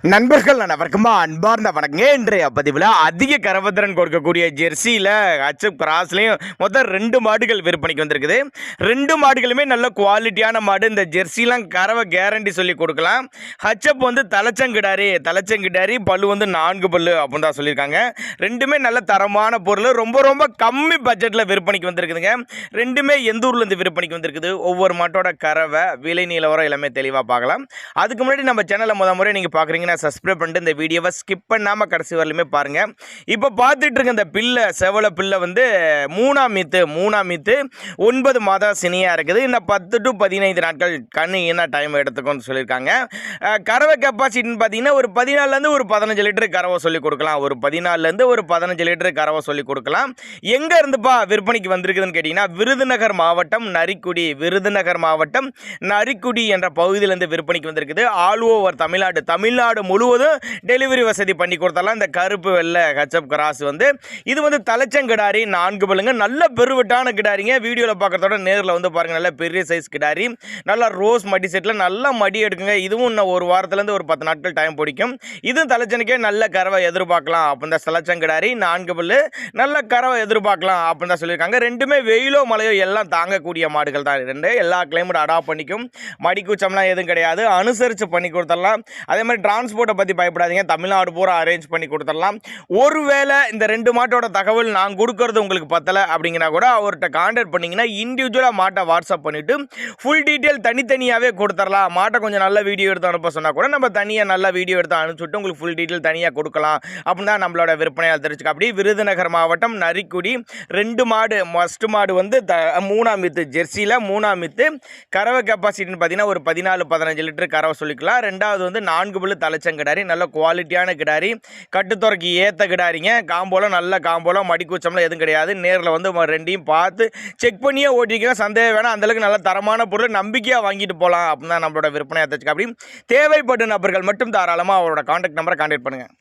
நண்பர்கள் அனைவருக்குமா அன்பார்ந்த வணக்கங்க. இன்றைய பதிவில் அதிக கரவத்திறன் கொடுக்கக்கூடிய ஜெர்சியில் ஹச்எப் கிராஸ்லையும் மொத்தம் 2 மாடுகள் விற்பனைக்கு வந்திருக்குது. 2 மாடுகளுமே நல்ல குவாலிட்டியான மாடு. இந்த ஜெர்சிலாம் கறவை கேரண்டி சொல்லி கொடுக்கலாம். ஹச்எப் வந்து தலைச்சங்கிடாரி பல்லு வந்து 4 பல்லு அப்படின்னு தான் சொல்லியிருக்காங்க. ரெண்டுமே நல்ல தரமான பொருள், ரொம்ப ரொம்ப கம்மி பட்ஜெட்டில் விற்பனைக்கு வந்திருக்குதுங்க. ரெண்டுமே எந்த ஊர்லேருந்து விற்பனைக்கு வந்திருக்குது, ஒவ்வொரு மாட்டோட கறவை விலை நிலவரம் எல்லாமே தெளிவாக பார்க்கலாம். அதுக்கு முன்னாடி நம்ம சேனலை முறை நீங்கள் பார்க்குறீங்க, சப்ஸ்கிரைப் பண்ணிட்டு இந்த வீடியோவை ஸ்கிப் பண்ணாமல் கடைசி வரலுமே பாருங்கள். இப்போ பார்த்துட்டு இருக்க இந்த பிள்ளை செவலை பிள்ளை வந்து மூணாம் மீத்து 9 மாதம் சினியாக இருக்குது. இந்த 10 to 15 நாட்கள் கண்ணு என்ன டைம் எடுத்துக்கோன்னு சொல்லியிருக்காங்க. கறவை கெப்பாசிட்டின்னு பார்த்தீங்கன்னா ஒரு 14லேருந்து ஒரு 15 லிட்டரு கறவை சொல்லி கொடுக்கலாம். ஒரு 14லேருந்து ஒரு 15 லிட்டரு கறவை சொல்லி கொடுக்கலாம். எங்கே இருந்துப்பா விற்பனைக்கு வந்திருக்குதுன்னு கேட்டிங்கன்னா விருதுநகர் மாவட்டம் நரிக்குடி என்ற பகுதியிலேருந்து விற்பனைக்கு வந்திருக்குது. ஆல் ஓவர் தமிழ்நாடு முழுவதும் டெலிவரி வசதி பண்ணி கொடுத்தலாம். இந்த கருப்பு வெள்ளை ஹச்எப் கிராஸ் வந்து இது வந்து தலைச்சங்கிடாரி 4 பல்லுங்க. நல்ல பெருவட்டான கிடாரிங்க. வீடியோவில் பார்க்கறதோட நேரில் வந்து பாருங்க, நல்ல பெரிய சைஸ் கிடாரி, நல்லா ரோஸ் மடி செட்டில் நல்லா மடி எடுக்குங்க. இதுவும் இன்னும் ஒரு வாரத்துலேருந்து ஒரு 10 நாட்கள் டைம் பிடிக்கும். இதுவும் தலைச்சனுக்கே நல்ல கறவை எதிர்பார்க்கலாம். அப்போ இந்த தலைச்சங்கிடாரி 4 பல்லு நல்ல கறவை எதிர்பார்க்கலாம் அப்படின்னு தான் சொல்லியிருக்காங்க. ரெண்டுமே வெயிலோ மழையோ எல்லாம் தாங்கக்கூடிய மாடுகள் தான். ரெண்டு எல்லா கிளைமேட் அடாப்ட் பண்ணிக்கும். மடிக்கூச்சம்லாம் எதுவும் கிடையாது, அனுசரித்து பண்ணி கொடுத்துடலாம். அதே மாதிரி டிரான்ஸ்போர்ட்டை பற்றி பயப்படாதீங்க, தமிழ்நாடு பூரா அரேஞ்ச் பண்ணி கொடுத்துடலாம். ஒருவேளை இந்த 2 மாட்டோட தகவல் நான் கொடுக்கறது உங்களுக்கு பத்தலை அப்படிங்கினா கூட அவர்கிட்ட கான்டாக்ட் பண்ணிங்கன்னா இண்டிவிஜுவலாக மாட்டை வாட்ஸ்அப் பண்ணிவிட்டு ஃபுல் டீட்டெயில் தனித்தனியாகவே கொடுத்துடலாம். மாட்டை கொஞ்சம் நல்ல வீடியோ எடுத்து அனுப்ப சொன்னால் கூட நம்ம தனியாக நல்ல வீடியோ எடுத்து அனுப்பிச்சுட்டு உங்களுக்கு ஃபுல் டீட்டெயில் தனியாக கொடுக்கலாம் அப்படின்னு தான் நம்மளோட விற்பனையால் தெரிஞ்சுக்க. அப்படி விருதுநகர் மாவட்டம் நரிக்குடி 2 மாடு. ஃபஸ்ட்டு மாடு வந்து 3ஆம் மீத்து ஜெர்சியில் 3ஆம் மீத்து. கறவை கெப்பாசிட்டின்னு பார்த்தீங்கன்னா ஒரு 14-15 லிட்டர் கறவை சொல்லிக்கலாம். ரெண்டாவது வந்து 4 பல்லு தலைச்சங்கிடாரி, நல்ல குவாலிட்டியான கிடாரி, கட்டுத்துறைக்கு ஏற்ற கிடாரிங்க. காம்போலம் நல்ல காம்போலம், மடிக்கூச்சம்லாம் எதுவும் கிடையாது. நேரில் வந்து ரெண்டையும் பார்த்து செக் பண்ணியே ஓட்டிக்க, சந்தேகம் வேணாம். அந்தளவுக்கு நல்ல தரமான பொருள் நம்பிக்கையாக வாங்கிட்டு போகலாம் அப்படின்னு தான் நம்மளோட விற்பனையை தச்சுக்க. அப்படி தேவைப்படும் நபர்கள் மட்டும் தாராளமாக அவரோட கான்டாக்ட் நம்பரை கான்டாக்ட் பண்ணுங்கள்.